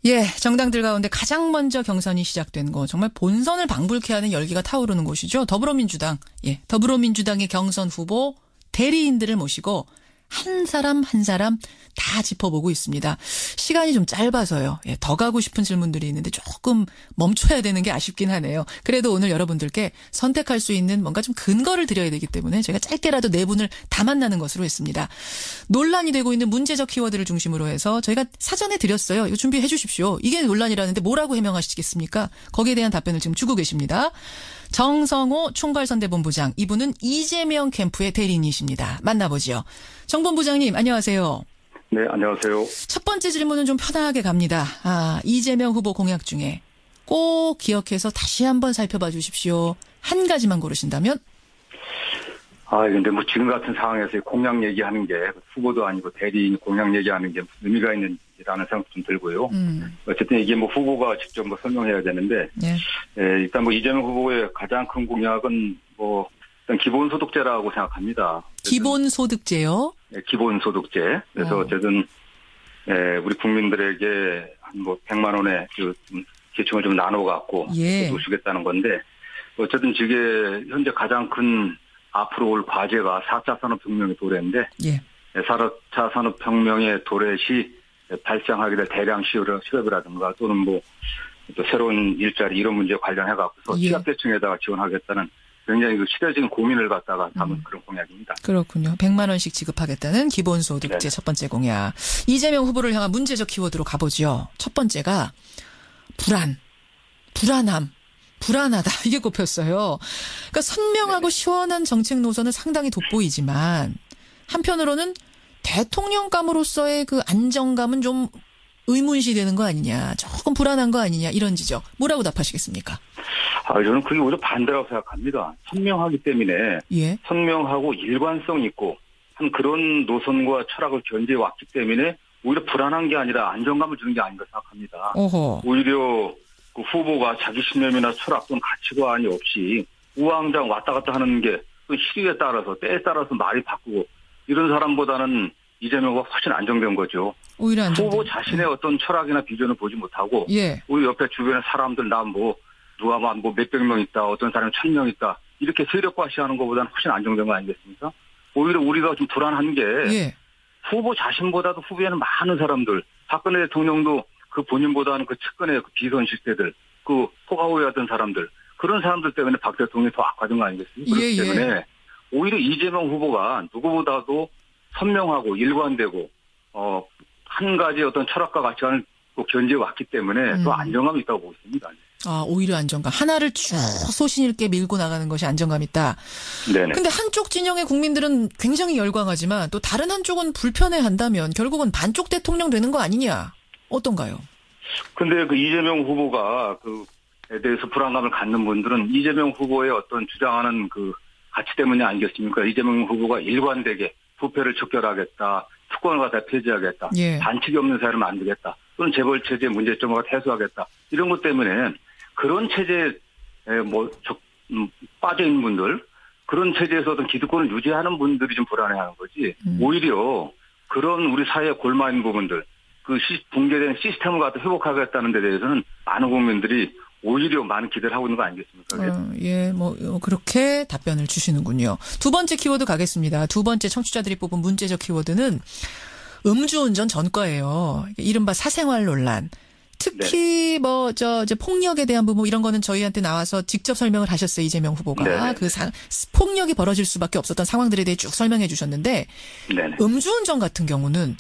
예, 정당들 가운데 가장 먼저 경선이 시작된 곳, 정말 본선을 방불케 하는 열기가 타오르는 곳이죠. 더불어민주당. 예, 더불어민주당의 경선 후보 대리인들을 모시고 한 사람 한 사람 다 짚어보고 있습니다. 시간이 좀 짧아서요. 예, 더 가고 싶은 질문들이 있는데 조금 멈춰야 되는 게 아쉽긴 하네요. 그래도 오늘 여러분들께 선택할 수 있는 뭔가 좀 근거를 드려야 되기 때문에 제가 짧게라도 네 분을 다 만나는 것으로 했습니다. 논란이 되고 있는 문제적 키워드를 중심으로 해서 저희가 사전에 드렸어요. 이거 준비해 주십시오. 이게 논란이라는데 뭐라고 해명하시겠습니까? 거기에 대한 답변을 지금 주고 계십니다. 정성호 총괄선대본부장, 이분은 이재명 캠프의 대리인이십니다. 만나보죠. 정 본부장님, 안녕하세요. 네, 안녕하세요. 첫 번째 질문은 좀 편하게 갑니다. 이재명 후보 공약 중에 꼭 기억해서 다시 한번 살펴봐 주십시오. 한 가지만 고르신다면? 근데 뭐 지금 같은 상황에서 공약 얘기하는 게 후보도 아니고 대리인 공약 얘기하는 게 무슨 의미가 있는지라는 생각 좀 들고요. 어쨌든 이게 뭐 후보가 직접 뭐 설명해야 되는데, 네. 일단 뭐 이재명 후보의 가장 큰 공약은 뭐 일단 기본소득제라고 생각합니다. 기본소득제요? 네, 기본소득제. 그래서 어쨌든 우리 국민들에게 한 뭐 100만 원의 그 계층을 좀 나눠 갖고 주겠다는 건데, 어쨌든 이게 현재 가장 큰 앞으로 올 과제가 4차 산업혁명의 도래인데, 4차 산업혁명의 도래 시 발생하게 될 대량 실업이라든가 또는 뭐 또 새로운 일자리 이런 문제 관련해 갖고서 취약계층에다가 지원하겠다는 굉장히 그 시대적인 고민을 갖다가 담은 그런 공약입니다. 그렇군요. 100만 원씩 지급하겠다는 기본소득제 첫 번째 공약. 이재명 후보를 향한 문제적 키워드로 가보죠. 첫 번째가 불안함. 불안하다. 이게 꼽혔어요. 그러니까 선명하고 시원한 정책 노선은 상당히 돋보이지만 한편으로는 대통령감으로서의 그 안정감은 좀 의문시 되는 거 아니냐. 조금 불안한 거 아니냐. 이런 지적. 뭐라고 답하시겠습니까? 저는 그게 오히려 반대라고 생각합니다. 선명하기 때문에 선명하고 일관성 있고 한 그런 노선과 철학을 견제해 왔기 때문에 오히려 불안한 게 아니라 안정감을 주는 게 아닌가 생각합니다. 오히려 그 후보가 자기 신념이나 철학 또는 가치관이 없이 우왕좌왕 왔다 갔다 하는 게 그 시기에 따라서 때에 따라서 말이 바꾸고 이런 사람보다는 이재명 후보가 훨씬 안정된 거죠. 오히려 안정된. 후보 자신의 어떤 철학이나 비전을 보지 못하고 우리 옆에 주변에 사람들 나 뭐 누가 뭐 몇백 명 있다, 어떤 사람이 1000명 있다 이렇게 세력과시하는 것보다는 훨씬 안정된 거 아니겠습니까? 오히려 우리가 좀 불안한 게 후보 자신보다도 후보에는 많은 사람들, 박근혜 대통령도 그 본인보다는 그 측근의 그 비선 실세들, 그 호가호위하던 사람들, 그런 사람들 때문에 박 대통령이 더 악화된 거 아니겠습니까? 그렇기 때문에 오히려 이재명 후보가 누구보다도 선명하고 일관되고 한 가지 어떤 철학과 가치관을 견제해 왔기 때문에 더 안정감이 있다고 보고 있습니다. 오히려 안정감. 하나를 쭉 소신 있게 밀고 나가는 것이 안정감 있다. 네네. 근데 한쪽 진영의 국민들은 굉장히 열광하지만 또 다른 한쪽은 불편해한다면 결국은 반쪽 대통령 되는 거 아니냐. 어떤가요? 근데 그 이재명 후보가 그에 대해서 불안감을 갖는 분들은 이재명 후보의 어떤 주장하는 그 가치 때문이 아니겠습니까? 이재명 후보가 일관되게 부패를 척결하겠다. 특권을 갖다 폐지하겠다. 반칙이 없는 사회를 만들겠다. 또는 재벌체제 문제점을 갖다 해소하겠다. 이런 것 때문에 그런 체제에 빠져있는 분들, 그런 체제에서 어떤 기득권을 유지하는 분들이 좀 불안해하는 거지. 오히려 그런 우리 사회에 골마있는 부분들, 그 붕괴된 시스템을 갖다 회복하겠다는 데 대해서는 많은 국민들이 오히려 많은 기대를 하고 있는 거 아니겠습니까? 그렇게 답변을 주시는군요. 두 번째 키워드 가겠습니다. 두 번째 청취자들이 뽑은 문제적 키워드는 음주운전 전과예요. 이른바 사생활 논란. 특히 폭력에 대한 부분 이런 거는 저희한테 나와서 직접 설명을 하셨어요. 이재명 후보가. 폭력이 벌어질 수밖에 없었던 상황들에 대해 쭉 설명해 주셨는데 음주운전 같은 경우는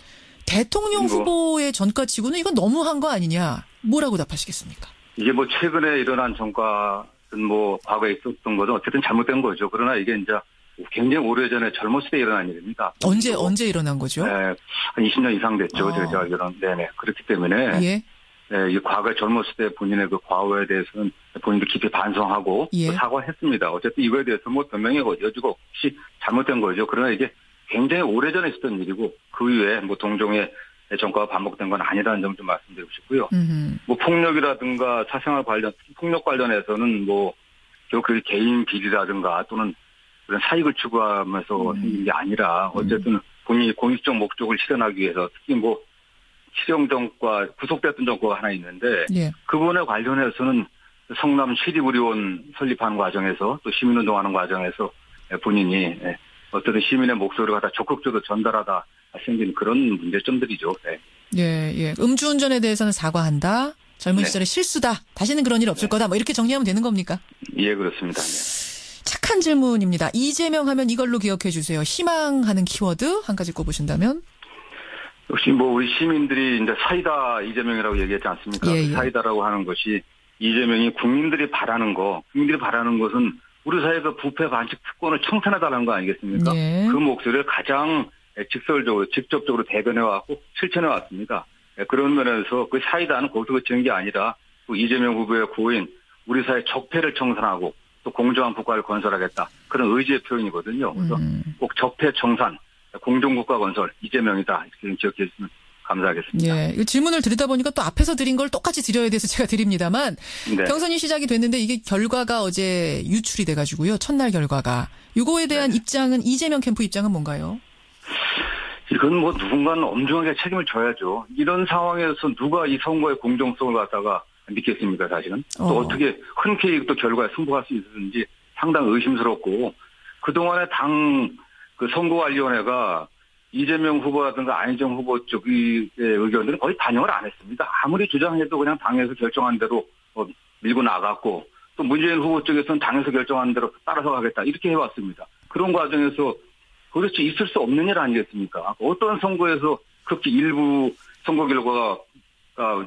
대통령 후보의 전과치고는 이건 너무한 거 아니냐. 뭐라고 답하시겠습니까? 이게 뭐 최근에 일어난 전과는 뭐 과거에 있었던 것은 어쨌든 잘못된 거죠. 그러나 이게 이제 굉장히 오래전에 젊었을 때 일어난 일입니다. 언제 일어난 거죠? 한 20년 이상 됐죠. 제가 알기로는. 그렇기 때문에 이 과거에 젊었을 때 본인의 그 과오에 대해서는 본인도 깊이 반성하고 사과했습니다. 어쨌든 이거에 대해서 뭐 변명의 여지가 없이 잘못된 거죠. 그러나 이게 굉장히 오래전에 있었던 일이고 그 이후에 뭐 동종의 전과가 반복된 건 아니라는 점 좀 말씀드리고 싶고요. 뭐 폭력이라든가 사생활 폭력 관련해서는 뭐 그 개인 비리라든가 또는 그런 사익을 추구하면서 생긴 게 아니라 어쨌든 본인이 공익적 목적을 실현하기 위해서 특히 뭐 실형정과 구속됐던 정과가 하나 있는데 예. 그분에 관련해서는 성남 시립의료원 설립하는 과정에서 또 시민운동하는 과정에서 본인이 어떤 시민의 목소리를 갖다 적극적으로 전달하다 생긴 그런 문제점들이죠. 네. 예, 예. 음주운전에 대해서는 사과한다. 젊은 시절에 실수다. 다시는 그런 일 없을 거다. 뭐 이렇게 정리하면 되는 겁니까? 예, 그렇습니다. 네. 착한 질문입니다. 이재명 하면 이걸로 기억해 주세요. 희망하는 키워드 한 가지 꼽으신다면? 역시 뭐 우리 시민들이 이제 사이다 이재명이라고 얘기했지 않습니까? 예, 예. 사이다라고 하는 것이 이재명이 국민들이 바라는 것은 우리 사회 그 부패 반칙 특권을 청산해달라는 거 아니겠습니까? 예. 그 목소리를 가장 직접적으로 대변해왔고 실천해왔습니다. 그런 면에서 그 사이다는 거기서 그치는 게 아니라 이재명 후보의 구호인 우리 사회 적폐를 청산하고 또 공정한 국가를 건설하겠다. 그런 의지의 표현이거든요. 그래서 꼭 적폐 청산, 공정국가 건설, 이재명이다. 이렇게 기억해 주시면 감사하겠습니다. 예. 이 질문을 드리다 보니까 또 앞에서 드린 걸 똑같이 드려야 돼서 제가 드립니다만 네. 경선이 시작이 됐는데 이게 결과가 어제 유출이 돼가지고요. 첫날 결과가. 이거에 대한 네. 입장은 이재명 캠프 입장은 뭔가요? 이건 뭐 누군가는 엄중하게 책임을 져야죠. 이런 상황에서 누가 이 선거의 공정성을 갖다가 믿겠습니까, 사실은? 또 어떻게 흔쾌히 또 결과에 승부할 수 있었는지 상당히 의심스럽고, 그동안에 그 선거관리위원회가 이재명 후보라든가 안희정 후보 쪽의 의견들은 거의 반영을 안 했습니다. 아무리 주장해도 그냥 당에서 결정한 대로 밀고 나갔고, 또 문재인 후보 쪽에서는 당에서 결정한 대로 따라서 가겠다. 이렇게 해왔습니다. 그런 과정에서 그렇지 있을 수 없는 일 아니겠습니까? 어떤 선거에서 그렇게 일부 선거 결과가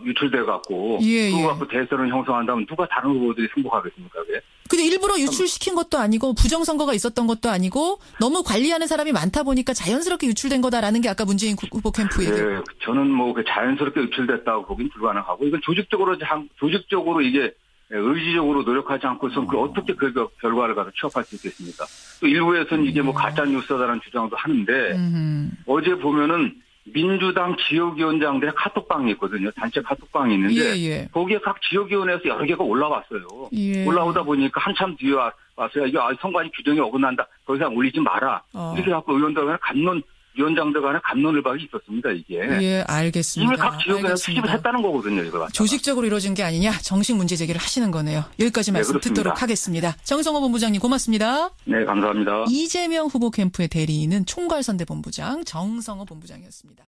유출돼 갖고 그거 갖고 대선을 형성한다면 누가 다른 후보들이 승복하겠습니까? 왜? 근데 일부러 유출시킨 것도 아니고 부정선거가 있었던 것도 아니고 너무 관리하는 사람이 많다 보니까 자연스럽게 유출된 거다라는 게 아까 문재인 후보 캠프 얘기. 네, 저는 뭐 자연스럽게 유출됐다고 보긴 불가능하고 이건 조직적으로 이게 의지적으로 노력하지 않고선 어떻게 그 결과를 가서 취업할 수 있겠습니까? 또 일부에서는 이게 뭐 가짜 뉴스다라는 주장도 하는데 어제 보면은 민주당 지역위원장들의 카톡방이 있거든요. 단체 카톡방이 있는데 거기에 각 지역위원회에서 여러 개가 올라왔어요. 올라오다 보니까 한참 뒤에 와서야 이게 선관위 규정에 어긋난다. 더 이상 올리지 마라. 이렇게 갖고 의원들 간에 위원장들 간에 갑론을박이 있었습니다. 이게. 예, 알겠습니다. 이미 각 지역에서 수집을 했다는 거거든요. 이거 조직적으로 이루어진 게 아니냐. 정식 문제 제기를 하시는 거네요. 여기까지 말씀 듣도록 하겠습니다. 정성호 본부장님 고맙습니다. 네, 감사합니다. 이재명 후보 캠프의 대리인은 총괄선대본부장 정성호 본부장이었습니다.